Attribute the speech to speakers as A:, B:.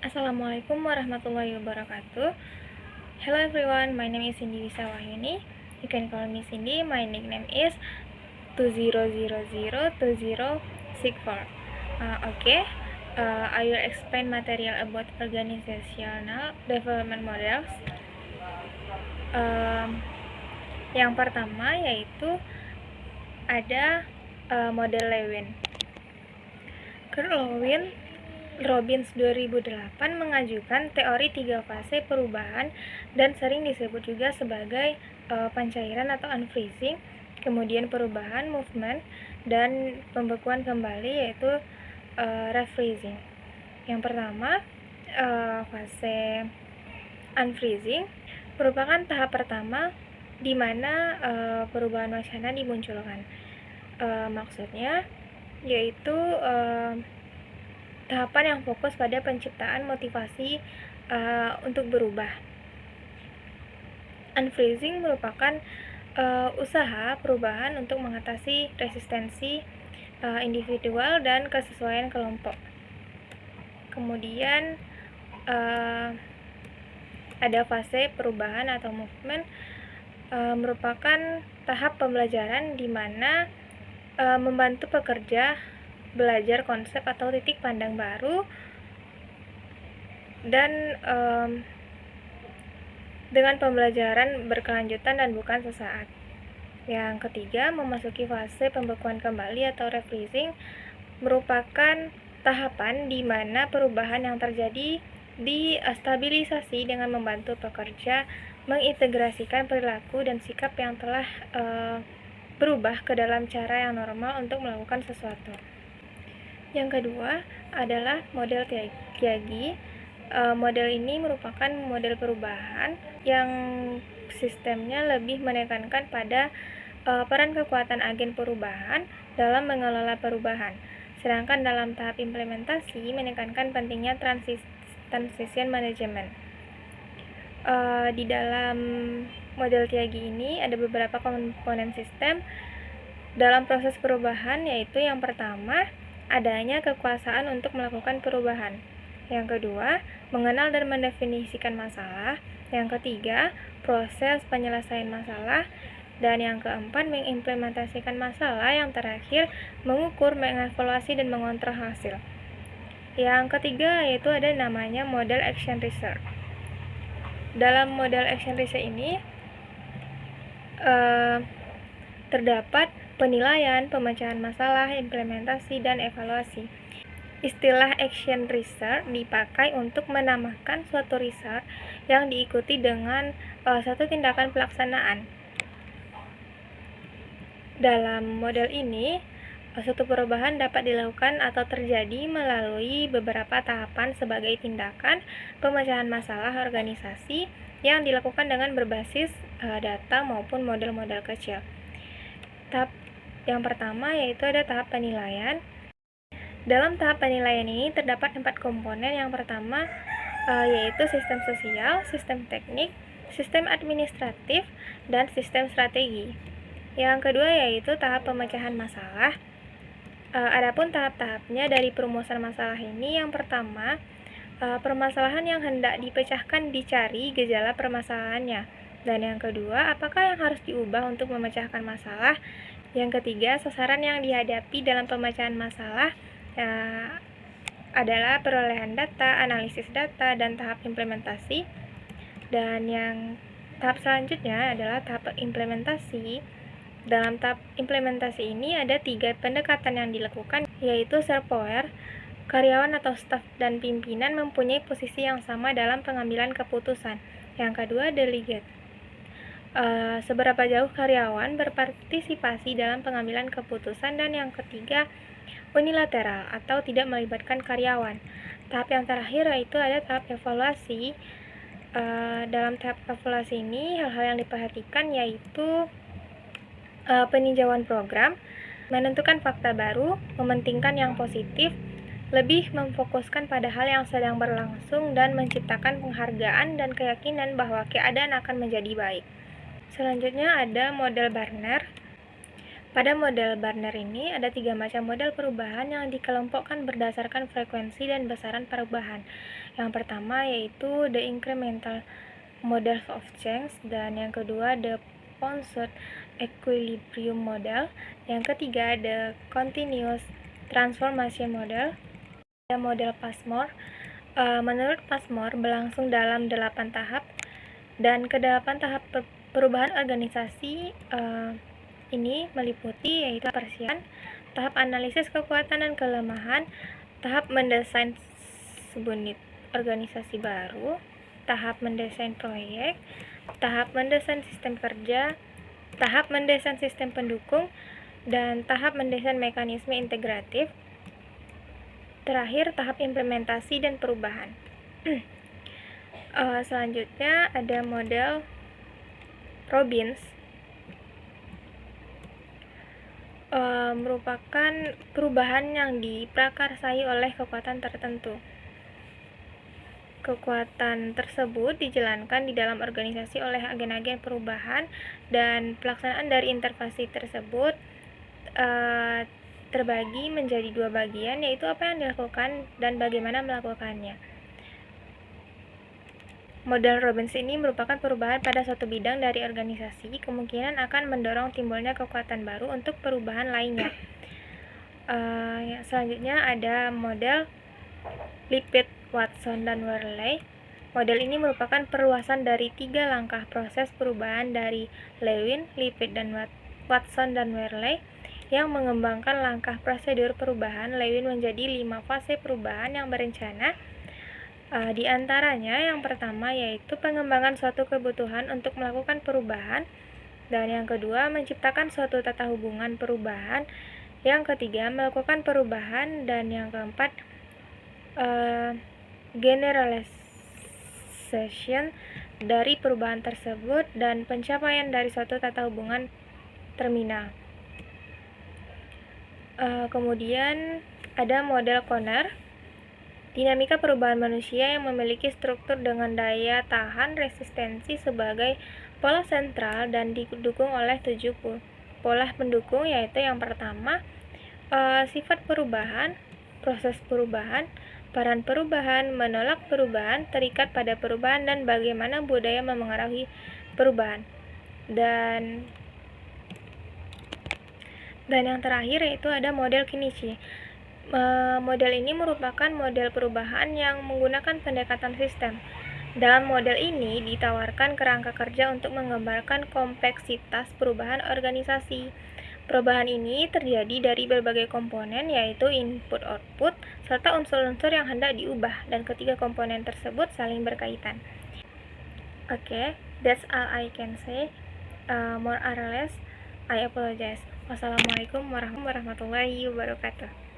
A: Assalamualaikum warahmatullahi wabarakatuh. Hello everyone, my name is Cindy Wisa Wahyuni. You can call me Cindy. My nickname is 20002064. Okay, I will explain material about organizational development models. Yang pertama yaitu ada model Lewin. Robbins 2008 mengajukan teori 3 fase perubahan dan sering disebut juga sebagai pencairan atau unfreezing, kemudian perubahan movement, dan pembekuan kembali yaitu refreezing. Yang pertama, fase unfreezing merupakan tahap pertama di mana perubahan wacana dimunculkan. Maksudnya yaitu tahapan yang fokus pada penciptaan motivasi untuk berubah. Unfreezing merupakan usaha perubahan untuk mengatasi resistensi individual dan kesesuaian kelompok. Kemudian ada fase perubahan atau movement, merupakan tahap pembelajaran di mana membantu pekerja belajar konsep atau titik pandang baru dan dengan pembelajaran berkelanjutan dan bukan sesaat. Yang ketiga, memasuki fase pembekuan kembali atau refreezing merupakan tahapan di mana perubahan yang terjadi distabilisasi dengan membantu pekerja mengintegrasikan perilaku dan sikap yang telah berubah ke dalam cara yang normal untuk melakukan sesuatu. Yang kedua adalah model Tyagi. Model ini merupakan model perubahan yang sistemnya lebih menekankan pada peran kekuatan agen perubahan dalam mengelola perubahan. Sedangkan dalam tahap implementasi menekankan pentingnya transition management. Di dalam model Tyagi ini ada beberapa komponen sistem dalam proses perubahan, yaitu yang pertama, adanya kekuasaan untuk melakukan perubahan. Yang kedua, mengenal dan mendefinisikan masalah. Yang ketiga, proses penyelesaian masalah. Dan yang keempat, mengimplementasikan masalah. Yang terakhir, mengukur, mengevaluasi, dan mengontrol hasil. Yang ketiga yaitu ada namanya model action research. Dalam model action research ini terdapat penilaian, pemecahan masalah, implementasi, dan evaluasi. Istilah action research dipakai untuk menamakan suatu research yang diikuti dengan satu tindakan pelaksanaan. Dalam model ini, suatu perubahan dapat dilakukan atau terjadi melalui beberapa tahapan sebagai tindakan pemecahan masalah organisasi yang dilakukan dengan berbasis data maupun model-model kecil. Tahap yang pertama yaitu ada tahap penilaian. Dalam tahap penilaian ini terdapat 4 komponen. Yang pertama yaitu sistem sosial, sistem teknik, sistem administratif, dan sistem strategi. Yang kedua yaitu tahap pemecahan masalah. Adapun tahap-tahapnya dari perumusan masalah ini, yang pertama, permasalahan yang hendak dipecahkan dicari gejala permasalahannya. Dan yang kedua, apakah yang harus diubah untuk memecahkan masalah? Yang ketiga, sasaran yang dihadapi dalam pemecahan masalah adalah perolehan data, analisis data, dan tahap implementasi. Dan yang tahap selanjutnya adalah tahap implementasi. Dalam tahap implementasi ini ada 3 pendekatan yang dilakukan, yaitu serpower, karyawan atau staf dan pimpinan mempunyai posisi yang sama dalam pengambilan keputusan. Yang kedua, delegate. Seberapa jauh karyawan berpartisipasi dalam pengambilan keputusan. Dan yang ketiga, unilateral atau tidak melibatkan karyawan. Tahap yang terakhir yaitu ada tahap evaluasi. Dalam tahap evaluasi ini, hal-hal yang diperhatikan yaitu peninjauan program, menentukan fakta baru, mementingkan yang positif, lebih memfokuskan pada hal yang sedang berlangsung, dan menciptakan penghargaan dan keyakinan bahwa keadaan akan menjadi baik. Selanjutnya ada model Barner. Pada model Barner ini ada 3 macam model perubahan yang dikelompokkan berdasarkan frekuensi dan besaran perubahan. Yang pertama yaitu the incremental model of change, dan yang kedua the Poinsot equilibrium model, yang ketiga the continuous transformation model. Ada model Passmore. Menurut Passmore berlangsung dalam 8 tahap, dan ke-8 tahap perubahan organisasi ini meliputi yaitu persiapan, tahap analisis kekuatan dan kelemahan, tahap mendesain subunit organisasi baru, tahap mendesain proyek, tahap mendesain sistem kerja, tahap mendesain sistem pendukung, dan tahap mendesain mekanisme integratif. Terakhir, tahap implementasi dan perubahan. Selanjutnya ada model Robbins. Merupakan perubahan yang diprakarsai oleh kekuatan tertentu. Kekuatan tersebut dijalankan di dalam organisasi oleh agen-agen perubahan, dan pelaksanaan dari intervensi tersebut terbagi menjadi 2 bagian, yaitu apa yang dilakukan dan bagaimana melakukannya. Model Robbins ini merupakan perubahan pada suatu bidang dari organisasi, kemungkinan akan mendorong timbulnya kekuatan baru untuk perubahan lainnya. Selanjutnya ada model Lippitt, Watson, dan Worley. Model ini merupakan perluasan dari 3 langkah proses perubahan dari Lewin, Lippitt, dan Watson dan Worley, yang mengembangkan langkah prosedur perubahan Lewin menjadi 5 fase perubahan yang berencana. Di antaranya yang pertama yaitu pengembangan suatu kebutuhan untuk melakukan perubahan, dan yang kedua menciptakan suatu tata hubungan perubahan, yang ketiga melakukan perubahan, dan yang keempat generalization dari perubahan tersebut dan pencapaian dari suatu tata hubungan terminal. Kemudian ada model Conner. Dinamika perubahan manusia yang memiliki struktur dengan daya tahan resistensi sebagai pola sentral dan didukung oleh 7 pola pendukung, yaitu yang pertama sifat perubahan, proses perubahan, peran perubahan, menolak perubahan, terikat pada perubahan, dan bagaimana budaya memengaruhi perubahan. Dan yang terakhir yaitu ada model Kenichi. Model ini merupakan model perubahan yang menggunakan pendekatan sistem. Dalam model ini ditawarkan kerangka kerja untuk menggambarkan kompleksitas perubahan organisasi. Perubahan ini terjadi dari berbagai komponen, yaitu input-output, serta unsur-unsur yang hendak diubah, dan ketiga komponen tersebut saling berkaitan. Okay, that's all I can say. More or less, I apologize. Wassalamualaikum warahmatullahi wabarakatuh.